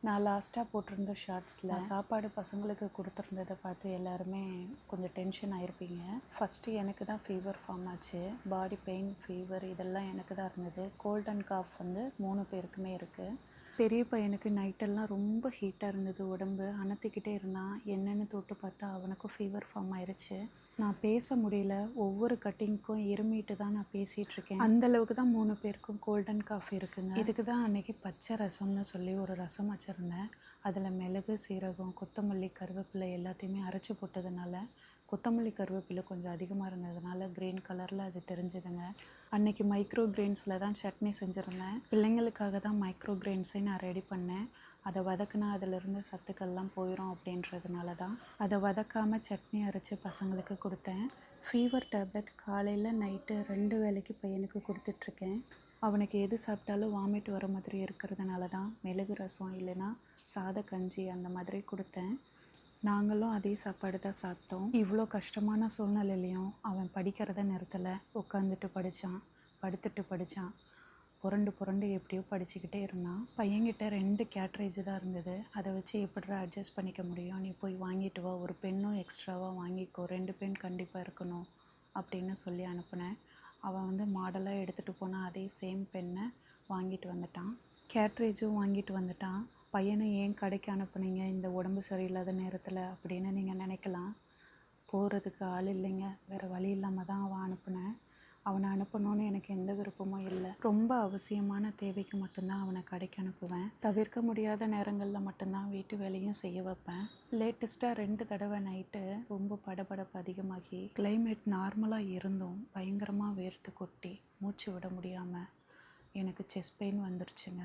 நான் லாஸ்ட்டாக போட்டிருந்த ஷார்ட்ஸில் சாப்பாடு பசங்களுக்கு கொடுத்துருந்ததை பார்த்து எல்லாருமே கொஞ்சம் டென்ஷன் ஆகிருப்பீங்க. ஃபஸ்ட்டு எனக்கு தான் ஃபீவர் ஃபார்ம் ஆச்சு. பாடி பெயின், ஃபீவர் இதெல்லாம் எனக்கு தான் இருந்தது. கோல்ட் அண்ட் காஃப் வந்து 3 பேருக்குமே இருக்குது. பெரிய பையனுக்கு நைட்டெல்லாம் ரொம்ப ஹீட்டாக இருந்தது, உடம்பு அனத்திக்கிட்டே இருந்தான். என்னென்னு தொட்டு பார்த்தா அவனுக்கும் ஃபீவர் ஃபார்ம் ஆயிடுச்சு. நான் பேச முடியல, ஒவ்வொரு கட்டிங்க்கும் இருமிட்டு தான் நான் பேசிகிட்ருக்கேன். அந்தளவுக்கு தான் 3 பேருக்கும் கோல்டன் காஃப் இருக்குங்க. இதுக்கு தான் அன்றைக்கி பச்சை ரசம்னு சொல்லி ஒரு ரசம் வச்சுருந்தேன். அதில் மிளகு, சீரகம், கொத்தமல்லி, கருவேப்பிலை எல்லாத்தையுமே அரைச்சி போட்டதுனால கொத்தமல்லி கருவேப்பிலை கொஞ்சம் அதிகமாக இருந்ததுனால க்ரீன் கலரில் அது தெரிஞ்சுதுங்க. அன்றைக்கி மைக்ரோ கிரெயின்ஸில் தான் சட்னி செஞ்சுருந்தேன். பிள்ளைங்களுக்காக தான் மைக்ரோ கிரெயின்ஸை நான் ரெடி பண்ணேன். அதை வதக்குனா அதிலிருந்து சத்துக்கள்லாம் போயிடும் அப்படின்றதுனால தான் அதை வதக்காமல் சட்னி அரைச்சி பசங்களுக்கு கொடுத்தேன். ஃபீவர் டேப்லெட் காலையில் நைட்டு 2 வேளைக்கு பையனுக்கு கொடுத்துட்ருக்கேன். அவனுக்கு எது சாப்பிட்டாலும் வாமிட் வர மாதிரி இருக்கிறதுனால தான் மிளகு ரசம் இல்லைன்னா சாத கஞ்சி அந்த மாதிரி கொடுத்தேன். நாங்களும் அதே சாப்பாடு தான் சாப்பிட்டோம். இவ்வளோ கஷ்டமான சூழ்நிலையிலையும் அவன் படிக்கிறத நிறுத்தலை. உட்காந்துட்டு படித்தான், படுத்துட்டு படித்தான், புரண்டு புரண்டு எப்படியோ படிச்சுக்கிட்டே இருந்தான். பையன்கிட்ட 2 கேட்ரேஜ் தான் இருந்தது. அதை வச்சு எப்படிடா அட்ஜஸ்ட் பண்ணிக்க முடியும், நீ போய் வாங்கிட்டு வா, ஒரு பென்னும் எக்ஸ்ட்ராவாக வாங்கிக்கோ, 2 பென் கண்டிப்பாக இருக்கணும் அப்படின்னு சொல்லி அனுப்புனேன். அவன் வந்து மாடலாக எடுத்துகிட்டு போனால் அதே சேம் பென்னை வாங்கிட்டு வந்துட்டான். கேட்ரேஜும் வாங்கிட்டு வந்துட்டான். பையனை ஏன் கடைக்கு அனுப்புனீங்க இந்த உடம்பு சரியில்லாத நேரத்தில் அப்படின்னு நீங்கள் நினைக்கலாம். போகிறதுக்கு ஆள் இல்லைங்க, வேறு வழி இல்லாமல் தான் அவன் அனுப்புனேன். அவனை அனுப்பணுன்னு எனக்கு எந்த விருப்பமும் இல்லை. ரொம்ப அவசியமான தேவைக்கு மட்டும்தான் அவனை கடைக்கு அனுப்புவேன். தவிர்க்க முடியாத நேரங்களில் மட்டும்தான் வீட்டு வேலையும் செய்ய வைப்பேன். லேட்டஸ்ட்டாக 2 தடவை நைட்டு ரொம்ப படபடப்பு அதிகமாகி கிளைமேட் நார்மலாக இருந்தும் பயங்கரமாக வேர்த்து கொட்டி மூச்சு விட முடியாமல் எனக்கு செஸ்ட் பெயின் வந்துருச்சுங்க.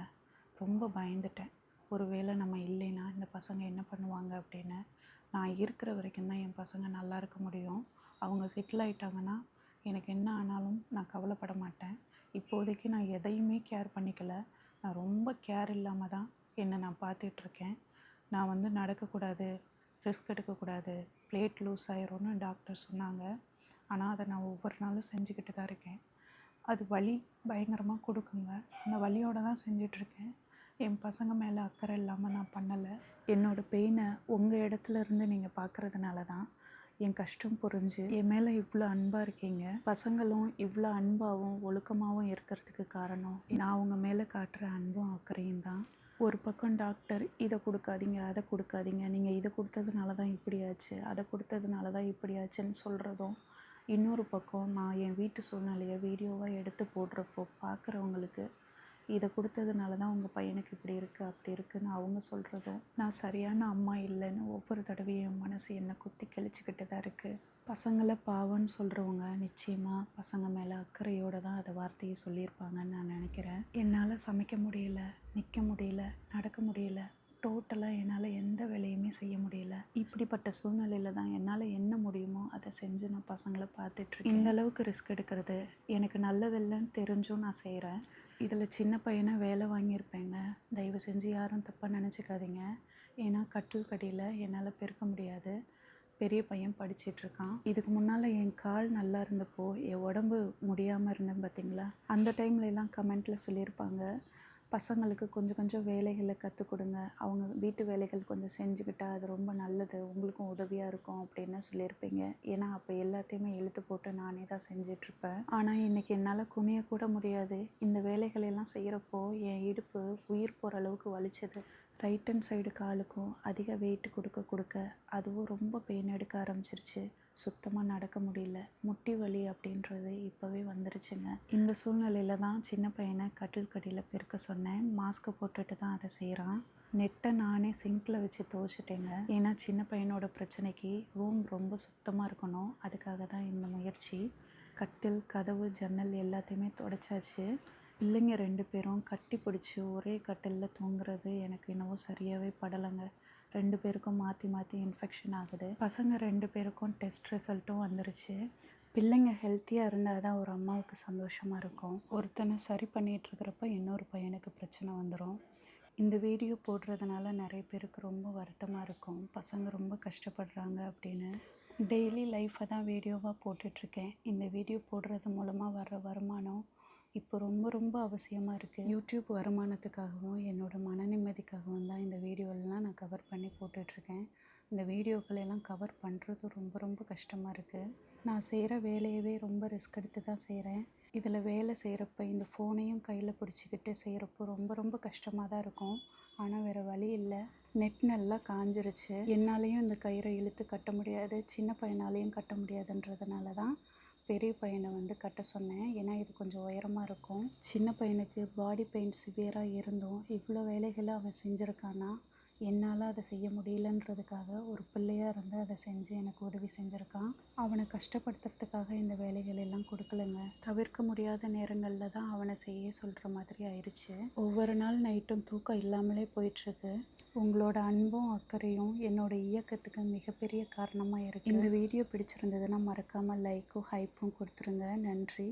ரொம்ப பயந்துட்டேன். ஒரு வேளை நம்ம இல்லைன்னா இந்த பசங்க என்ன பண்ணுவாங்க அப்படின்னு. நான் இருக்கிற வரைக்கும் தான் என் பசங்க நல்லா இருக்க முடியும். அவங்க செட்டில் ஆகிட்டாங்கன்னா எனக்கு என்ன ஆனாலும் நான் கவலைப்பட மாட்டேன். இப்போதைக்கு நான் எதையுமே கேர் பண்ணிக்கல. நான் ரொம்ப கேர் இல்லாமல் தான் என்னை நான் பார்த்துட்ருக்கேன். நான் வந்து நடக்கக்கூடாது, ரிஸ்க் எடுக்கக்கூடாது, பிளேட் லூஸ் ஆயிரும்னு டாக்டர் சொன்னாங்க. ஆனால் அதை நான் ஒவ்வொரு நாளும் செஞ்சுக்கிட்டு தான் இருக்கேன். அது வலி பயங்கரமாக கொடுக்குங்க. அந்த வலியோடு தான் செஞ்சிட்ருக்கேன். என் பசங்க மேலே அக்கறை இல்லாமல் நான் பண்ணலை. என்னோடய பெயினை உங்கள் இடத்துல இருந்து நீங்கள் பார்க்குறதுனால தான் என் கஷ்டம் புரிஞ்சு என் மேலே இவ்வளோ அன்பாக இருக்கீங்க. பசங்களும் இவ்வளோ அன்பாகவும் ஒழுக்கமாகவும் இருக்கிறதுக்கு காரணம் நான் உங்கள் மேலே காட்டுற அன்பும் அக்கறையும் தான். ஒரு பக்கம் டாக்டர் இதை கொடுக்காதீங்க, அதை கொடுக்காதீங்க, நீங்கள் இதை கொடுத்ததுனால தான் இப்படியாச்சு, அதை கொடுத்ததுனால தான் இப்படியாச்சுன்னு சொல்கிறதும், இன்னொரு பக்கம் நான் என் வீட்டு சூழ்நிலையை வீடியோவாக எடுத்து போடுறப்போ பார்க்குறவங்களுக்கு இதை கொடுத்ததுனால தான் உங்கள் பையனுக்கு இப்படி இருக்குது அப்படி இருக்குதுன்னு அவங்க சொல்கிறதும், நான் சரியான அம்மா இல்லைன்னு ஒவ்வொரு தடவையும் என் மனசு என்னை குத்தி கழிச்சிக்கிட்டு தான் இருக்குது. பசங்களை பாவம்னு சொல்கிறவங்க நிச்சயமாக பசங்க மேலே அக்கறையோடு தான் அதை வார்த்தையை சொல்லியிருப்பாங்கன்னு நான் நினைக்கிறேன். என்னால் சமைக்க முடியல, நிற்க முடியல, நடக்க முடியல, டோட்டலாக என்னால் எந்த வேலையுமே செய்ய முடியல. இப்படிப்பட்ட சூழ்நிலையில் தான் என்னால் என்ன முடியுமோ அதை செஞ்சு நான் பசங்களை பார்த்துட்ருக்கேன். இந்த அளவுக்கு ரிஸ்க் எடுக்கிறது எனக்கு நல்லதில்லைன்னு தெரிஞ்சும் நான் செய்கிறேன். இதில் சின்ன பையனை வேலை வாங்கியிருப்பேங்க. தயவு செஞ்சு யாரும் தப்பாக நினச்சிக்காதீங்க. ஏன்னா கட்டில் கடியில் என்னால் பெருக்க முடியாது. பெரிய பையன் படிச்சிட்ருக்கான். இதுக்கு முன்னால் என் கால் நல்லா இருந்தப்போ என் உடம்பு முடியாமல் இருந்தேன் பார்த்தீங்களா, அந்த டைம்லலாம் கமெண்ட்டில் சொல்லியிருப்பாங்க, பசங்களுக்கு கொஞ்சம் கொஞ்சம் வேலைகளை கற்றுக் கொடுங்க, அவங்க வீட்டு வேலைகள் கொஞ்சம் செஞ்சுக்கிட்டால் அது ரொம்ப நல்லது, உங்களுக்கும் உதவியாக இருக்கும் அப்படின்னு சொல்லியிருப்பீங்க. ஏன்னா அப்போ எல்லாத்தையுமே இழுத்து போட்டு நானே தான் செஞ்சிட்ருப்பேன். ஆனால் இன்றைக்கி என்னால் குனியக்கூட முடியாது. இந்த வேலைகளெல்லாம் செய்கிறப்போ என் இடுப்பு உயிர் போகிற அளவுக்கு வலிச்சது. ரைட் ஹேண்ட் சைடு காலுக்கும் அதிக வெயிட் கொடுக்க அதுவும் ரொம்ப பெயின் எடுக்க ஆரம்பிச்சிருச்சு. சுத்தமாக நடக்க முடியல. முட்டி வலி அப்படின்றது இப்போவே வந்துருச்சுங்க. இந்த சூழ்நிலையில் தான் சின்ன பையனை கட்டில் கடியில் பெருக்க சொன்னேன். மாஸ்க்கை போட்டுட்டு தான் அதை செய்கிறான். நெட்டை நானே சிங்கில் வச்சு துவைச்சிட்டேங்க. ஏன்னா சின்ன பையனோட பிரச்சனைக்கு ரூம் ரொம்ப சுத்தமாக இருக்கணும். அதுக்காக தான் இந்த முயற்சி. கட்டில், கதவு, ஜன்னல் எல்லாத்தையுமே துடைச்சாச்சு. பிள்ளைங்க 2 பேரும் கட்டி பிடிச்சி ஒரே கட்டிலில் தூங்குறது எனக்கு என்னவோ சரியாகவே படலைங்க. 2 பேருக்கும் மாற்றி மாற்றி இன்ஃபெக்ஷன் ஆகுது. பசங்க 2 பேருக்கும் டெஸ்ட் ரிசல்ட்டும் வந்துருச்சு. பிள்ளைங்க ஹெல்த்தியாக இருந்தால் தான் ஒரு அம்மாவுக்கு சந்தோஷமாக இருக்கும். ஒருத்தனை சரி பண்ணிகிட்ருக்கிறப்ப இன்னொரு பையனுக்கு பிரச்சனை வந்துடும். இந்த வீடியோ போடுறதுனால நிறைய பேருக்கு ரொம்ப வருத்தமாக இருக்கும், பசங்க ரொம்ப கஷ்டப்படுறாங்க அப்படின்னு. டெய்லி லைஃப்பை தான் வீடியோவாக போட்டுட்ருக்கேன். இந்த வீடியோ போடுறது மூலமாக வர்ற வருமானம் இப்போ ரொம்ப ரொம்ப அவசியமாக இருக்குது. யூடியூப் வருமானத்துக்காகவும் என்னோடய மன நிம்மதிக்காகவும் தான் இந்த வீடியோலாம் நான் கவர் பண்ணி போட்டுட்ருக்கேன். இந்த வீடியோக்களெல்லாம் கவர் பண்ணுறது ரொம்ப ரொம்ப கஷ்டமாக இருக்குது. நான் செய்கிற வேலையவே ரொம்ப ரிஸ்க் எடுத்து தான் செய்கிறேன். இதில் வேலை செய்கிறப்ப இந்த ஃபோனையும் கையில் பிடிச்சிக்கிட்டு செய்கிறப்போ ரொம்ப ரொம்ப கஷ்டமாக தான் இருக்கும். ஆனால் வேறு வழி இல்லை. நெட் நல்லா காஞ்சிருச்சு. என்னாலேயும் இந்த கயிறை இழுத்து கட்ட முடியாது, சின்ன பையனாலேயும் கட்ட முடியாதுன்றதுனால தான் பெரிய பையனை வந்து கட்ட சொன்னேன். ஏன்னா இது கொஞ்சம் உயரமாக இருக்கும். சின்ன பையனுக்கு பாடி பெயின் சிவியராக இருந்தும் இவ்வளோ வேலைகளை அவன் செஞ்சுருக்கானா, என்னால் அதை செய்ய முடியலன்றதுக்காக ஒரு பிள்ளையாக இருந்து அதை செஞ்சு எனக்கு உதவி செஞ்சுருக்கான். அவனை கஷ்டப்படுத்துறதுக்காக இந்த வேலைகள் எல்லாம் கொடுக்கலங்க. தவிர்க்க முடியாத நேரங்களில் தான் அவனை செய்ய சொல்கிற மாதிரி ஆயிடுச்சு. ஒவ்வொரு நாள் நைட்டும் தூக்கம் இல்லாமலே போயிட்டுருக்கு. உங்களோட அன்பும் அக்கறையும் என்னோட இயக்கத்துக்கு மிகப்பெரிய காரணமாக இருக்குது. இந்த வீடியோ பிடிச்சிருந்ததுன்னா மறக்காமல் லைக்கும் ஹைப்பும் கொடுத்துருங்க. நன்றி.